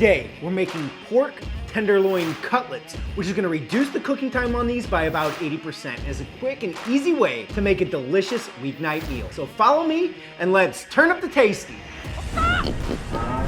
Today, we're making pork tenderloin cutlets, which is gonna reduce the cooking time on these by about 80% as a quick and easy way to make a delicious weeknight meal. So follow me and let's turn up the tasty.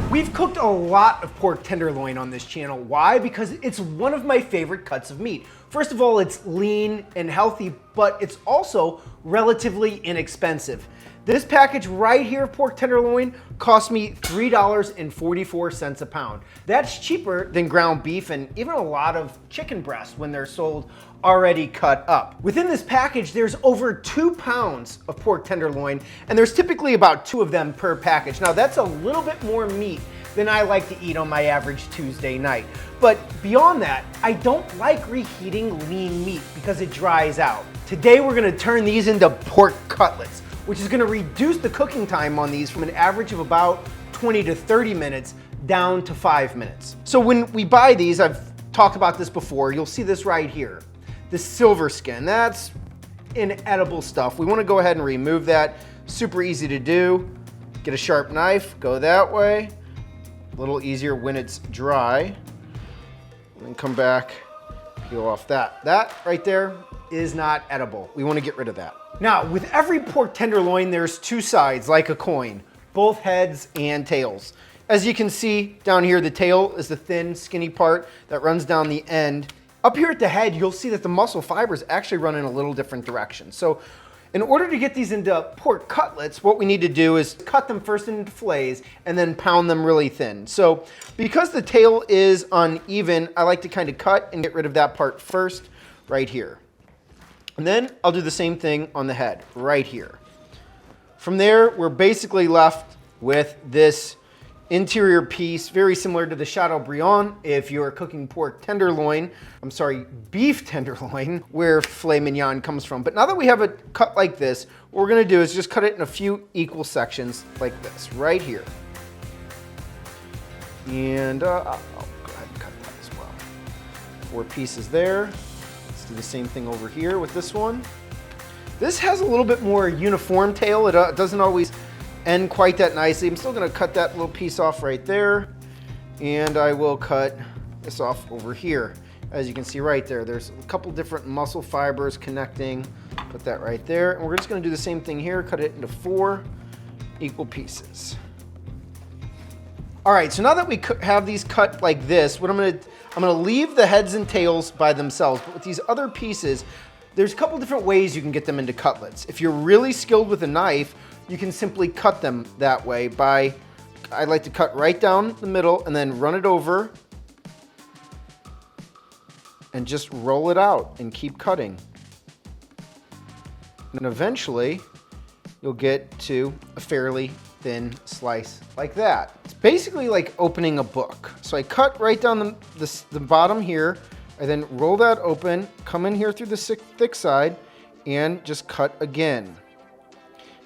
We've cooked a lot of pork tenderloin on this channel. Why? Because it's one of my favorite cuts of meat. First of all, it's lean and healthy, but it's also relatively inexpensive. This package right here of pork tenderloin cost me $3.44 a pound. That's cheaper than ground beef and even a lot of chicken breasts when they're sold already cut up. Within this package, there's over 2 pounds of pork tenderloin, and there's typically about 2 of them per package. Now that's a little bit more meat than I like to eat on my average Tuesday night. But beyond that, I don't like reheating lean meat because it dries out. Today we're gonna turn these into pork cutlets, which is gonna reduce the cooking time on these from an average of about 20 to 30 minutes down to 5 minutes. So when we buy these, I've talked about this before, you'll see this right here. The silver skin, that's inedible stuff. We wanna go ahead and remove that. Super easy to do. Get a sharp knife, go that way. A little easier when it's dry. And then come back, peel off that. That right there is not edible. We wanna get rid of that. Now, with every pork tenderloin, there's 2 sides, like a coin, both heads and tails. As you can see down here, the tail is the thin, skinny part that runs down the end. Up here at the head, you'll see that the muscle fibers actually run in a little different direction. So in order to get these into pork cutlets, what we need to do is cut them first into fillets and then pound them really thin. So because the tail is uneven, I like to kind of cut and get rid of that part first, right here. And then I'll do the same thing on the head, right here. From there, we're basically left with this interior piece, very similar to the Chateaubriand if you're cooking pork tenderloin, beef tenderloin, where filet mignon comes from. But now that we have it cut like this, what we're gonna do is just cut it in a few equal sections like this, right here. And I'll go ahead and cut that as well. 4 pieces there. Let's do the same thing over here with this one. This has a little bit more uniform tail. It doesn't always end quite that nicely. I'm still gonna cut that little piece off right there. And I will cut this off over here. As you can see right there, there's a couple different muscle fibers connecting. Put that right there. And we're just gonna do the same thing here, cut it into 4 equal pieces. All right, so now that we have these cut like this, what I'm gonna leave the heads and tails by themselves, but with these other pieces, there's a couple different ways you can get them into cutlets. If you're really skilled with a knife, you can simply cut them that way I like to cut right down the middle and then run it over and just roll it out and keep cutting. And eventually, you'll get to a fairly thin slice like that. It's basically like opening a book. So I cut right down the bottom here. I then roll that open, come in here through the thick side, and just cut again.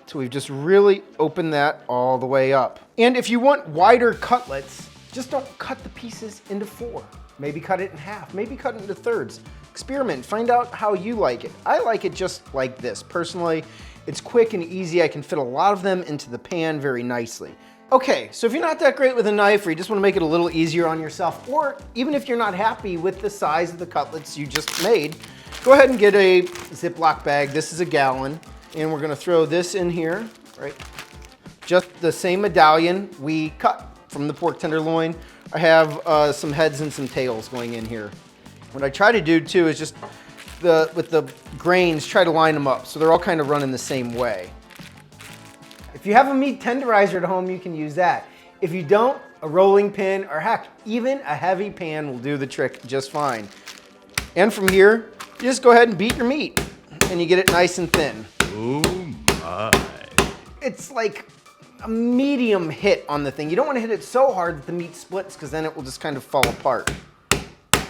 So we've just really opened that all the way up. And if you want wider cutlets, just don't cut the pieces into 4. Maybe cut it in half, maybe cut it into thirds. Experiment, find out how you like it. I like it just like this. Personally, it's quick and easy. I can fit a lot of them into the pan very nicely. Okay, so if you're not that great with a knife or you just wanna make it a little easier on yourself, or even if you're not happy with the size of the cutlets you just made, go ahead and get a Ziploc bag. This is a gallon. And we're gonna throw this in here, right? Just the same medallion we cut from the pork tenderloin. I have some heads and some tails going in here. What I try to do too is just, with the grains, try to line them up so they're all kind of running the same way. If you have a meat tenderizer at home, you can use that. If you don't, a rolling pin, or heck, even a heavy pan will do the trick just fine. And from here, you just go ahead and beat your meat and you get it nice and thin. Oh my. It's like a medium hit on the thing. You don't want to hit it so hard that the meat splits because then it will just kind of fall apart.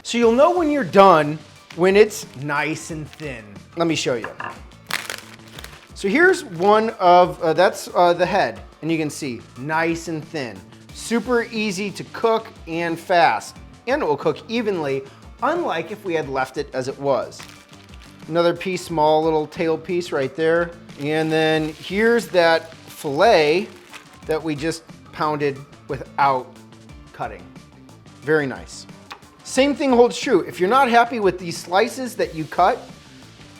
So you'll know when you're done when it's nice and thin. Let me show you. So here's one of, that's the head. And you can see, nice and thin. Super easy to cook and fast. And it will cook evenly, unlike if we had left it as it was. Another piece, small little tail piece right there. And then here's that fillet that we just pounded without cutting. Very nice. Same thing holds true. If you're not happy with these slices that you cut,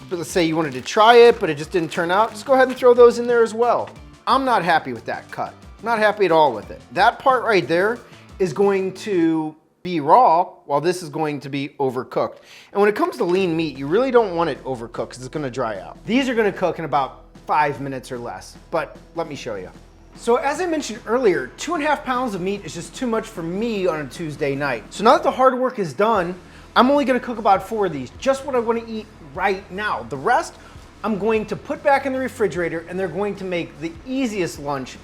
but let's say you wanted to try it, but it just didn't turn out, just go ahead and throw those in there as well. I'm not happy with that cut. Not happy at all with it. That part right there is going to be raw, while this is going to be overcooked. And when it comes to lean meat, you really don't want it overcooked because it's gonna dry out. These are gonna cook in about 5 minutes or less, but let me show you. So as I mentioned earlier, 2.5 pounds of meat is just too much for me on a Tuesday night. So now that the hard work is done, I'm only gonna cook about 4 of these, just what I wanna eat right now. The rest, I'm going to put back in the refrigerator, and they're going to make the easiest lunch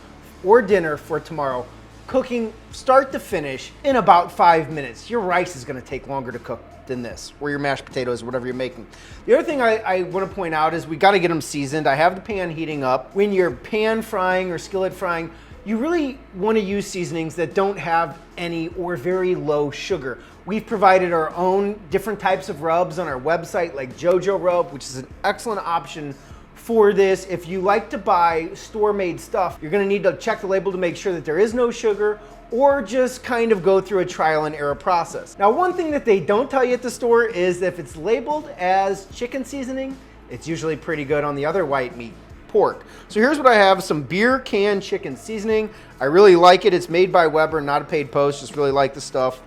or dinner for tomorrow, cooking start to finish in about 5 minutes. Your rice is gonna take longer to cook than this, or your mashed potatoes, whatever you're making. The other thing I wanna point out is we gotta get them seasoned. I have the pan heating up. When you're pan frying or skillet frying, you really wanna use seasonings that don't have any or very low sugar. We've provided our own different types of rubs on our website, like JoJo Rub, which is an excellent option for this. If you like to buy store-made stuff, you're gonna need to check the label to make sure that there is no sugar, or just kind of go through a trial and error process. Now, one thing that they don't tell you at the store is that if it's labeled as chicken seasoning, it's usually pretty good on the other white meat, pork. So here's what I have, some beer can chicken seasoning. I really like it. It's made by Weber, not a paid post, just really like the stuff.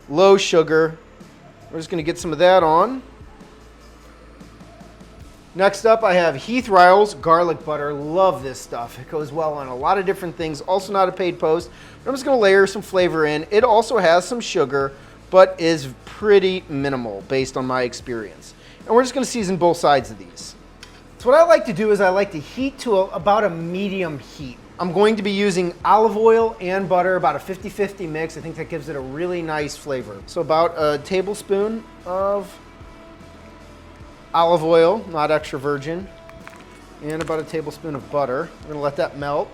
Low sugar. We're just gonna get some of that on. Next up, I have Heath Ryle's garlic butter. Love this stuff. It goes well on a lot of different things. Also not a paid post. I'm just gonna layer some flavor in. It also has some sugar, but is pretty minimal based on my experience. And we're just gonna season both sides of these. So what I like to do is I like to heat to about a medium heat. I'm going to be using olive oil and butter, about a 50-50 mix. I think that gives it a really nice flavor. So about a tablespoon of olive oil, not extra virgin, and about a tablespoon of butter. We're gonna let that melt.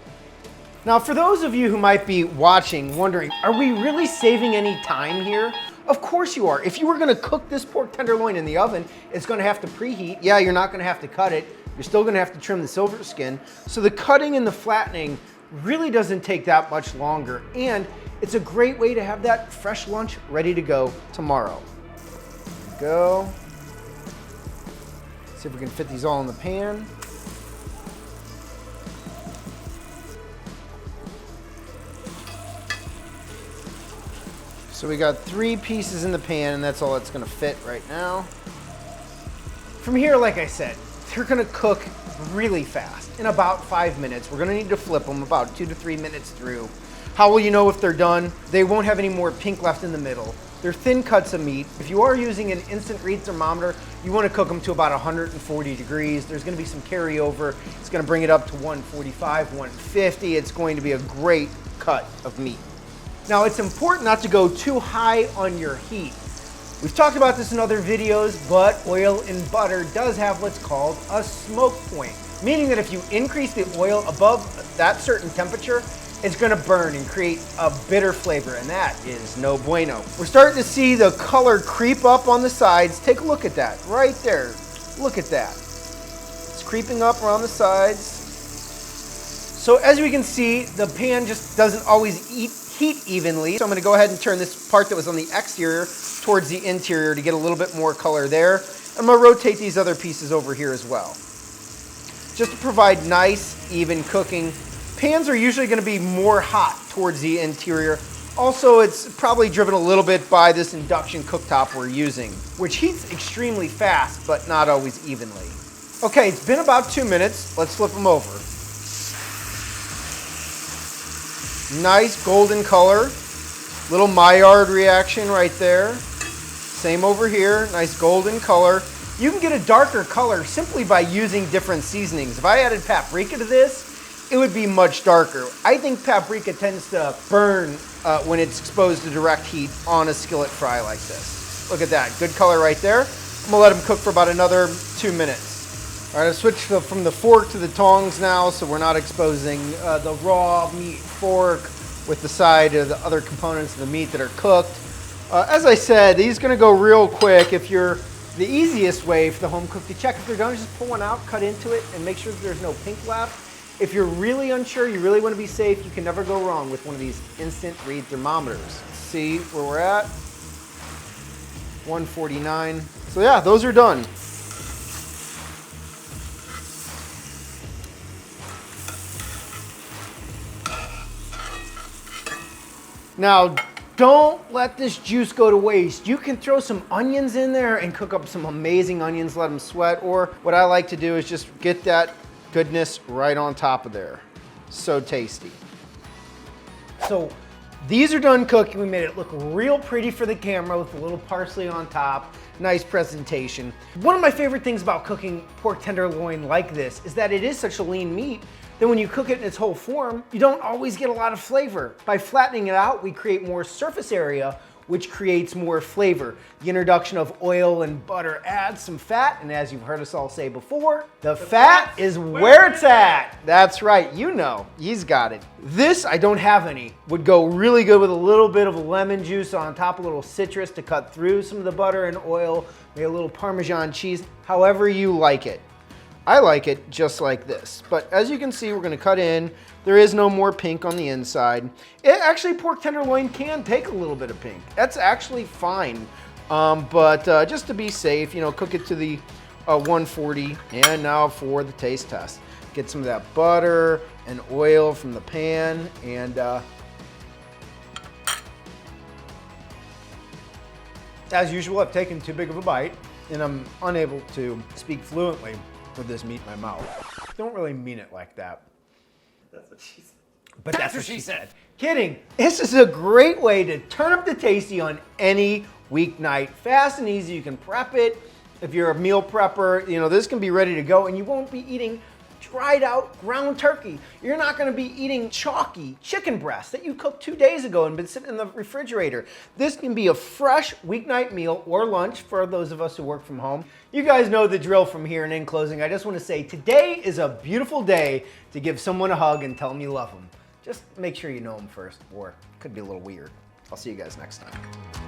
Now, for those of you who might be watching, wondering, are we really saving any time here? Of course you are. If you were gonna cook this pork tenderloin in the oven, it's gonna have to preheat. Yeah, you're not gonna have to cut it. You're still gonna have to trim the silver skin. So the cutting and the flattening really doesn't take that much longer. And it's a great way to have that fresh lunch ready to go tomorrow. There we go. See if we can fit these all in the pan. So we got 3 pieces in the pan, and that's all it's gonna fit right now. From here, like I said, they're gonna cook really fast, in about 5 minutes. We're gonna need to flip them about 2 to 3 minutes through. How will you know if they're done? They won't have any more pink left in the middle. They're thin cuts of meat. If you are using an instant read thermometer, you want to cook them to about 140 degrees. There's going to be some carryover. It's going to bring it up to 145, 150. It's going to be a great cut of meat. Now, it's important not to go too high on your heat. We've talked about this in other videos, but oil and butter does have what's called a smoke point, meaning that if you increase the oil above that certain temperature, it's gonna burn and create a bitter flavor, and that is no bueno. We're starting to see the color creep up on the sides. Take a look at that, right there. Look at that. It's creeping up around the sides. So as we can see, the pan just doesn't always heat evenly. So I'm gonna go ahead and turn this part that was on the exterior towards the interior to get a little bit more color there. I'm gonna rotate these other pieces over here as well, just to provide nice, even cooking. Pans are usually going to be more hot towards the interior. Also, it's probably driven a little bit by this induction cooktop we're using, which heats extremely fast, but not always evenly. Okay, it's been about 2 minutes. Let's flip them over. Nice golden color. Little Maillard reaction right there. Same over here, nice golden color. You can get a darker color simply by using different seasonings. If I added paprika to this, it would be much darker. I think paprika tends to burn when it's exposed to direct heat on a skillet fry like this. Look at that, good color right there. I'm gonna let them cook for about another 2 minutes. All right, I've switched from the fork to the tongs now, so we're not exposing the raw meat fork with the side of the other components of the meat that are cooked. As I said, these are gonna go real quick. If you're the easiest way for the home cook to check if they're done is just pull one out, cut into it, and make sure that there's no pink left. If you're really unsure, you really want to be safe, you can never go wrong with one of these instant read thermometers. Let's see where we're at. 149. So yeah, those are done. Now, don't let this juice go to waste. You can throw some onions in there and cook up some amazing onions, let them sweat, or what I like to do is just get that goodness right on top of there. So tasty. So these are done cooking. We made it look real pretty for the camera with a little parsley on top. Nice presentation. One of my favorite things about cooking pork tenderloin like this is that it is such a lean meat that when you cook it in its whole form, you don't always get a lot of flavor. By flattening it out, we create more surface area, which creates more flavor. The introduction of oil and butter adds some fat, and as you've heard us all say before, the fat is where it's at. That's right, you know, he's got it. This, I don't have any, would go really good with a little bit of lemon juice on top, a little citrus to cut through some of the butter and oil, maybe a little Parmesan cheese, however you like it. I like it just like this, but as you can see, we're gonna cut in. There is no more pink on the inside. Actually, pork tenderloin can take a little bit of pink. That's actually fine, but just to be safe, you know, cook it to the 140. And now for the taste test. Get some of that butter and oil from the pan, and as usual, I've taken too big of a bite, and I'm unable to speak fluently with this meat in my mouth. Don't really mean it like that. That's what she said. But that's what she said. Kidding. This is a great way to turn up the tasty on any weeknight. Fast and easy. You can prep it. If you're a meal prepper, you know, this can be ready to go, and you won't be eating dried out ground turkey. You're not gonna be eating chalky chicken breast that you cooked 2 days ago and been sitting in the refrigerator. This can be a fresh weeknight meal or lunch for those of us who work from home. You guys know the drill from here, and in closing, I just wanna say today is a beautiful day to give someone a hug and tell them you love them. Just make sure you know them first, or it could be a little weird. I'll see you guys next time.